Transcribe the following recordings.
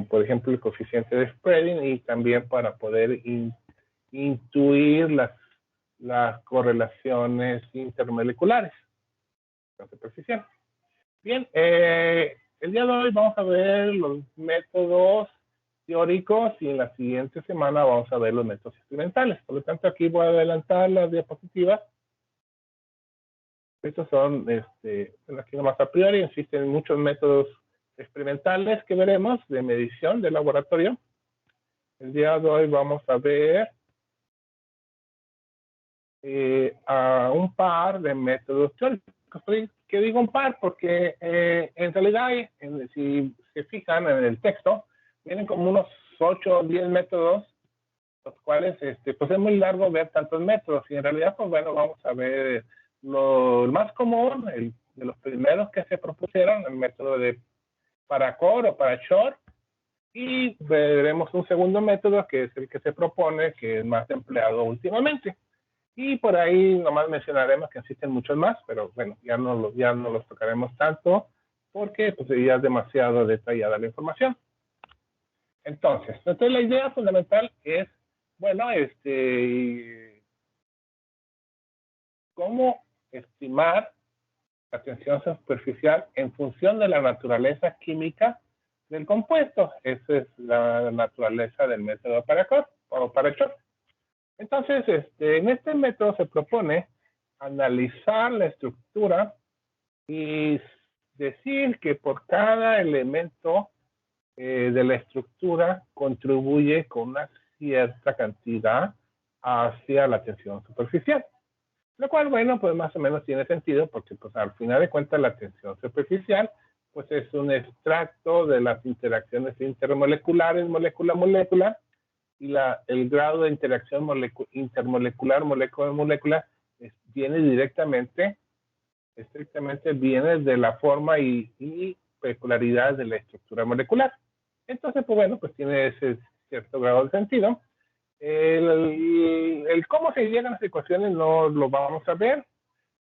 por ejemplo, el coeficiente de spreading y también para poder intuir las correlaciones intermoleculares superficial. Bien, el día de hoy vamos a ver los métodos teóricos y en la siguiente semana vamos a ver los métodos experimentales. Por lo tanto, aquí voy a adelantar las diapositivas. Estos son, aquí nomás a priori, existen muchos métodos experimentales que veremos de medición de laboratorio. El día de hoy vamos a ver a un par de métodos teóricos. ¿Qué digo un par? Porque en realidad, si se fijan en el texto, vienen como unos 8 o 10 métodos, los cuales pues es muy largo ver tantos métodos. Y en realidad, pues bueno, vamos a ver el más común, de los primeros que se propusieron, el método de para-core o para-short. Y veremos un segundo método, que es el que se propone, que es más empleado últimamente. Y por ahí nomás mencionaremos que existen muchos más, pero bueno, ya no los tocaremos tanto porque pues, ya es demasiado detallada la información. Entonces la idea fundamental es, bueno, cómo estimar la tensión superficial en función de la naturaleza química del compuesto. Esa es la naturaleza del método para-core o para-short. Entonces, en este método se propone analizar la estructura y decir que por cada elemento de la estructura contribuye con una cierta cantidad hacia la tensión superficial. Lo cual, bueno, pues más o menos tiene sentido porque pues al final de cuentas la tensión superficial pues es un extracto de las interacciones intermoleculares, molécula-molécula, y el grado de interacción intermolecular, molécula-molécula, viene directamente, estrictamente viene de la forma y peculiaridad de la estructura molecular. Entonces, pues bueno, pues tiene ese cierto grado de sentido. El cómo se llegan a las ecuaciones no lo vamos a ver.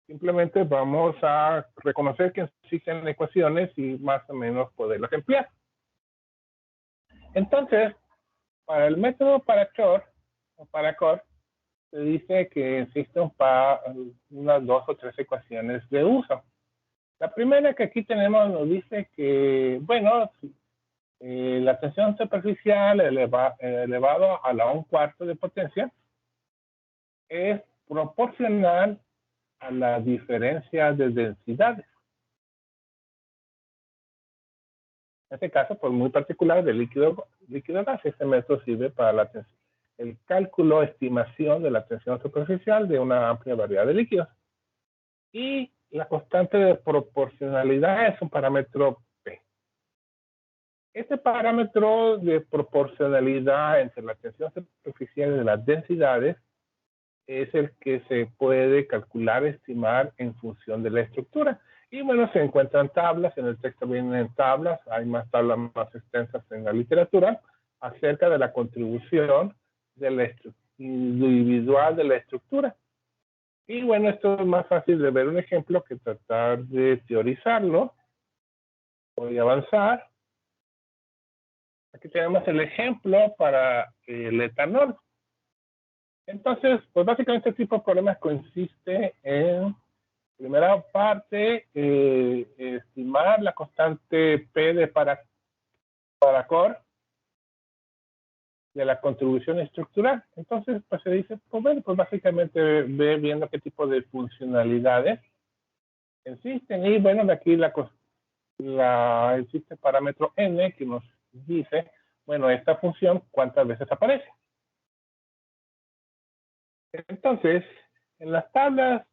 Simplemente vamos a reconocer que existen ecuaciones y más o menos poderlas emplear. Entonces, para el método para-short o para-core, se dice que existen unas 2 o 3 ecuaciones de uso. La primera que aquí tenemos nos dice que, bueno, la tensión superficial elevado a la 1/4 de potencia es proporcional a la diferencia de densidades. En este caso, pues muy particular de líquido-gas, este método sirve para el cálculo, estimación de la tensión superficial de una amplia variedad de líquidos. Y la constante de proporcionalidad es un parámetro P. Este parámetro de proporcionalidad entre la tensión superficial y de las densidades es el que se puede calcular, estimar en función de la estructura. Y bueno, se encuentran tablas, en el texto vienen tablas, hay más tablas más extensas en la literatura, acerca de la contribución de la individual de la estructura. Y bueno, esto es más fácil de ver un ejemplo que tratar de teorizarlo. Voy a avanzar. Aquí tenemos el ejemplo para el etanol. Entonces, pues básicamente este tipo de problemas consiste en, primera parte, estimar la constante P de para-core de la contribución estructural. Entonces, pues se dice, pues bueno, pues básicamente ve viendo qué tipo de funcionalidades existen. Y bueno, de aquí existe el parámetro N que nos dice, bueno, esta función, ¿cuántas veces aparece? Entonces, en las tablas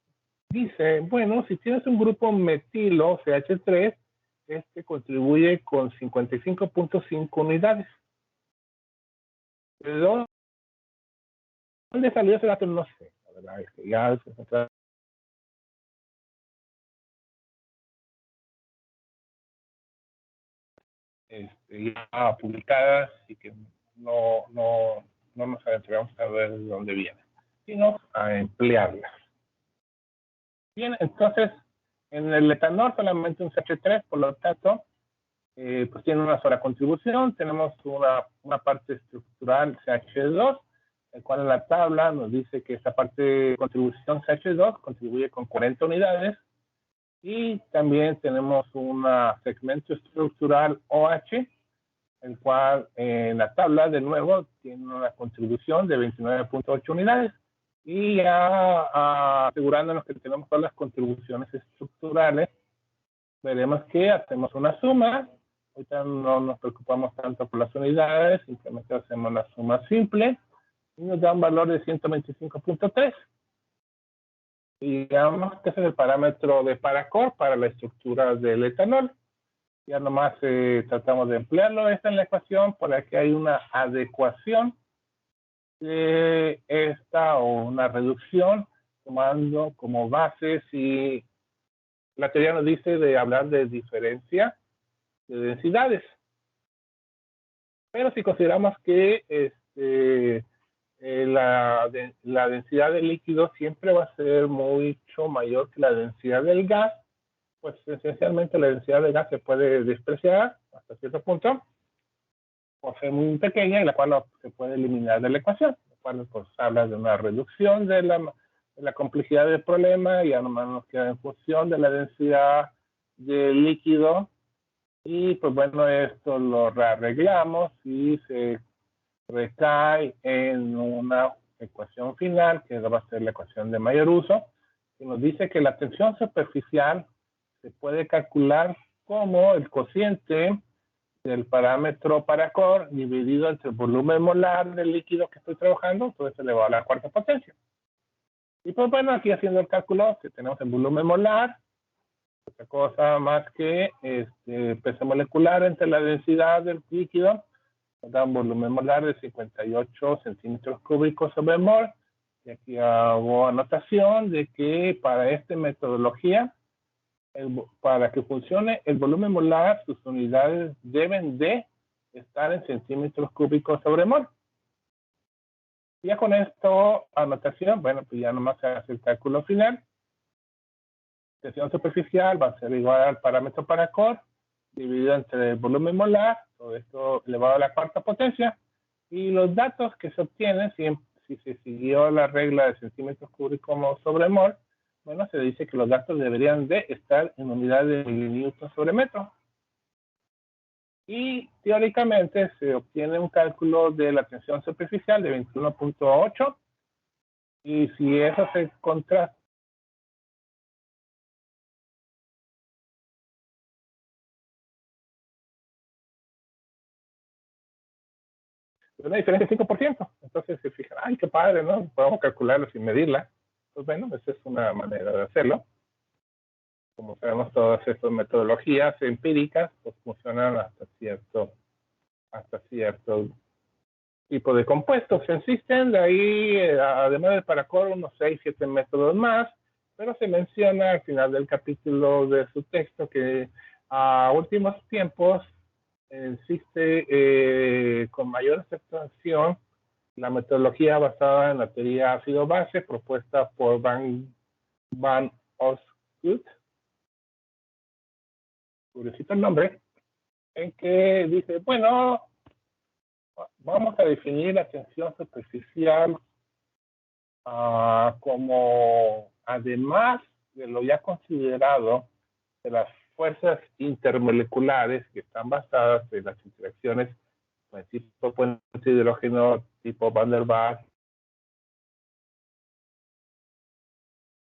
dice, bueno, si tienes un grupo metilo, CH3, este contribuye con 55.5 unidades. ¿De dónde salió ese dato? No sé, la verdad es que ya se encuentra ya publicadas y que no nos atrevemos a ver de dónde viene, sino a emplearlas. Bien, entonces, en el etanol solamente un CH3, por lo tanto, pues tiene una sola contribución. Tenemos una parte estructural CH2, el cual en la tabla nos dice que esta parte de contribución CH2 contribuye con 40 unidades. Y también tenemos un segmento estructural OH, el cual en la tabla de nuevo tiene una contribución de 29.8 unidades. Y ya asegurándonos que tenemos todas las contribuciones estructurales, veremos que hacemos una suma. Ahorita no nos preocupamos tanto por las unidades, simplemente hacemos la suma simple y nos da un valor de 125.3. Y digamos que ese es el parámetro de Paracore para la estructura del etanol. Ya nomás tratamos de emplearlo esta en la ecuación, por aquí hay una adecuación de esta o una reducción, tomando como base si la teoría nos dice de hablar de diferencia de densidades. Pero si consideramos que la densidad del líquido siempre va a ser mucho mayor que la densidad del gas, pues esencialmente la densidad del gas se puede despreciar hasta cierto punto, por ser muy pequeña, y la cual se puede eliminar de la ecuación, la cual pues habla de una reducción de la complejidad del problema, y ya nomás nos queda en función de la densidad del líquido, y pues bueno, esto lo rearreglamos y se recae en una ecuación final, que va a ser la ecuación de mayor uso, que nos dice que la tensión superficial se puede calcular como el cociente del parámetro Paracore dividido entre el volumen molar del líquido que estoy trabajando, entonces elevado a la cuarta potencia. Y pues bueno, aquí haciendo el cálculo, que tenemos el volumen molar, otra cosa más que peso molecular entre la densidad del líquido, nos da un volumen molar de 58 centímetros cúbicos sobre mol. Y aquí hago anotación de que para esta metodología, para que funcione el volumen molar, sus unidades deben de estar en centímetros cúbicos sobre mol. Ya con esto, anotación, bueno, pues ya nomás se hace el cálculo final. Tensión superficial va a ser igual al parámetro Paracore, dividido entre el volumen molar, todo esto elevado a la cuarta potencia, y los datos que se obtienen, si se siguió la regla de centímetros cúbicos sobre mol, bueno, se dice que los datos deberían de estar en unidades de mililitros sobre metro. Y teóricamente se obtiene un cálculo de la tensión superficial de 21.8, y si eso se contrasta una diferencia de 5%. Entonces se fijan, ay, qué padre, ¿no? Podemos calcularlo sin medirla. Pues bueno, esa es una manera de hacerlo. Como sabemos, todas estas metodologías empíricas pues funcionan hasta cierto tipo de compuestos. Existen de ahí, además del Paracore, unos 6, 7 métodos más, pero se menciona al final del capítulo de su texto que a últimos tiempos existe con mayor aceptación la metodología basada en la teoría ácido-base propuesta por Van Osgood, curiosito el nombre, en que dice, bueno, vamos a definir la tensión superficial como, además de lo ya considerado de las fuerzas intermoleculares que están basadas en las interacciones con el tipo puente de hidrógeno tipo Van der Waals,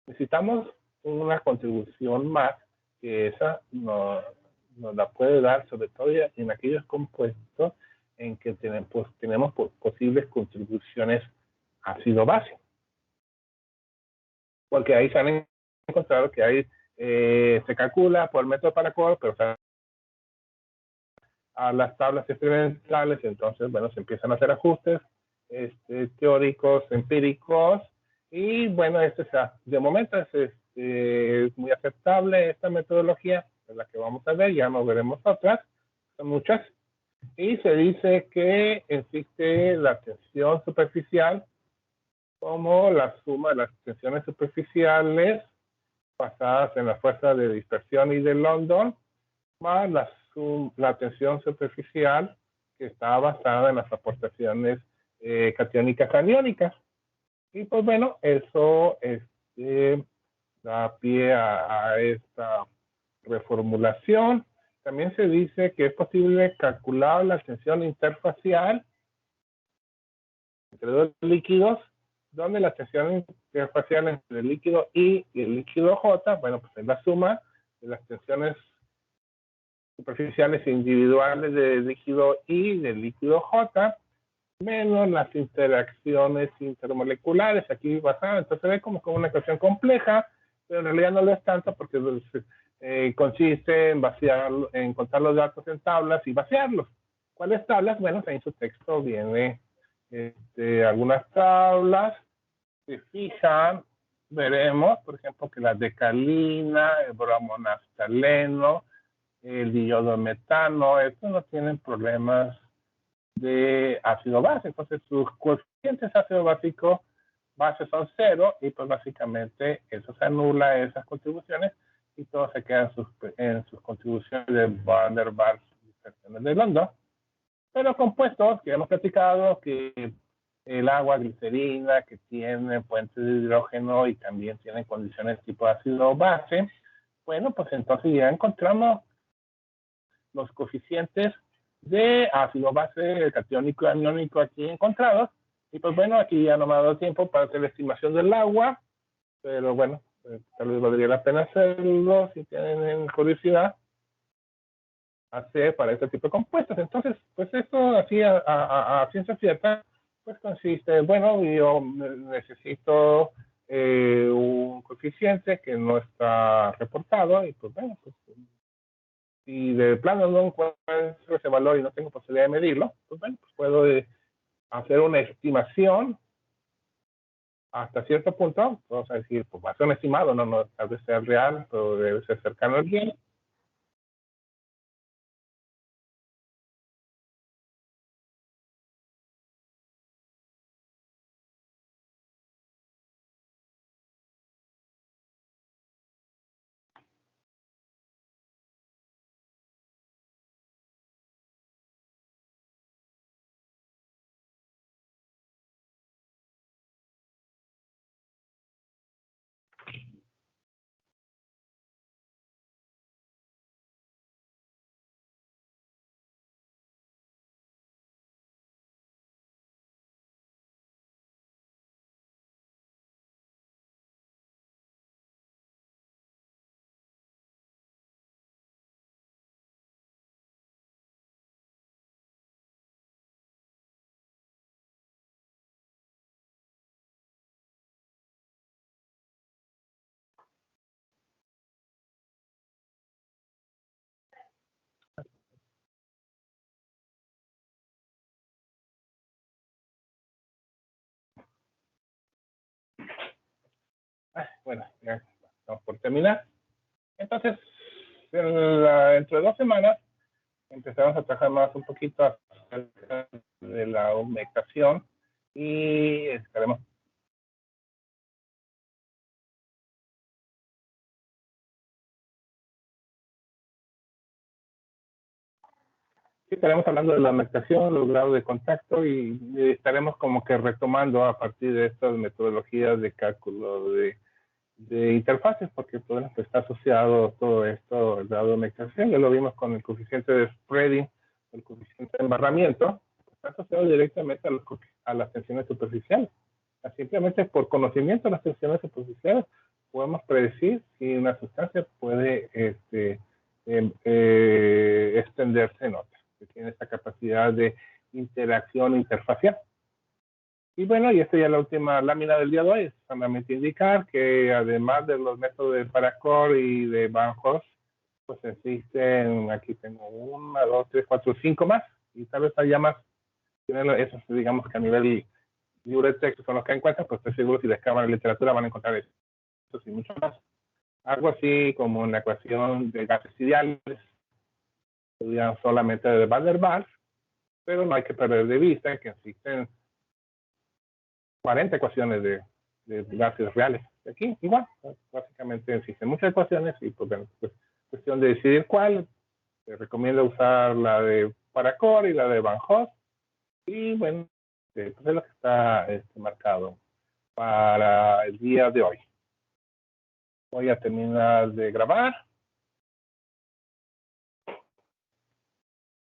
necesitamos una contribución más que esa nos la puede dar, sobre todo en aquellos compuestos en que tenemos posibles contribuciones ácido-base. Porque ahí se han encontrado que hay, se calcula por el método Paracore, pero a las tablas experimentales, entonces, bueno, se empiezan a hacer ajustes teóricos, empíricos, y bueno, de momento es muy aceptable esta metodología, es la que vamos a ver, ya no veremos otras, son muchas, y se dice que existe la tensión superficial como la suma de las tensiones superficiales basadas en la fuerza de dispersión y de London, más la la tensión superficial que está basada en las aportaciones catiónicas aniónicas. Y pues bueno, eso da pie a esta reformulación. También se dice que es posible calcular la tensión interfacial entre dos líquidos, donde la tensión interfacial entre el líquido I y el líquido J, bueno, pues es la suma de las tensiones superficiales individuales del líquido I y del líquido J, menos las interacciones intermoleculares aquí basadas. Entonces se ve como una ecuación compleja, pero en realidad no lo es tanto porque consiste en vaciar, en contar los datos en tablas y vaciarlos. ¿Cuáles tablas? Bueno, en su texto viene algunas tablas. Si fijan, veremos, por ejemplo, que la decalina, el bromonaftaleno, el diodometano, estos no tienen problemas de ácido base, entonces sus coeficientes ácido básico base son 0 y pues básicamente eso se anula esas contribuciones y todo se queda en sus contribuciones de Van der Waals dispersiones de London. Pero compuestos que hemos platicado, que el agua glicerina, que tiene puentes de hidrógeno y también tienen condiciones tipo ácido base, bueno, pues entonces ya encontramos los coeficientes de ácido base catiónico y aniónico aquí encontrados. Y pues bueno, aquí ya no me ha dado tiempo para hacer la estimación del agua, pero bueno, tal vez valdría la pena hacerlo si tienen curiosidad hacer para este tipo de compuestos. Entonces, pues esto así a ciencia cierta, pues consiste, bueno, yo necesito un coeficiente que no está reportado y pues bueno, pues si de plano no encuentro ese valor y no tengo posibilidad de medirlo, pues bueno, pues puedo hacer una estimación hasta cierto punto. Vamos a decir, pues va a ser un estimado, no tal vez sea real, pero debe ser cercano al bien. Bueno, ya estamos por terminar. Entonces, dentro de 2 semanas empezamos a trabajar más un poquito acerca de la humectación y estaremos hablando de la humectación, los grados de contacto y estaremos como que retomando a partir de estas metodologías de cálculo de interfaces, porque pues, está asociado todo esto al grado de humectación. Ya lo vimos con el coeficiente de spreading, el coeficiente de embarramiento, está asociado directamente a las tensiones superficiales. Simplemente por conocimiento de las tensiones superficiales podemos predecir si una sustancia puede extenderse en otra, que tiene esta capacidad de interacción interfacial. Y bueno, y esta ya es la última lámina del día de hoy, es solamente indicar que además de los métodos de Paracore y de Van Hoff, pues existen, aquí tengo 1, 2, 3, 4, 5 más, y tal vez haya más. Esos, digamos que a nivel libre de texto son los que encuentran, pues estoy seguro si descargan la literatura van a encontrar eso y mucho más. Algo así como una ecuación de gases ideales, estudian solamente de Van der Waals, pero no hay que perder de vista que existen 40 ecuaciones de gases reales. Aquí igual, básicamente existen muchas ecuaciones y pues, bueno, pues cuestión de decidir cuál Se recomienda usar la de Paracord y la de Van Hoff. Y bueno, pues es lo que está marcado para el día de hoy. Voy a terminar de grabar.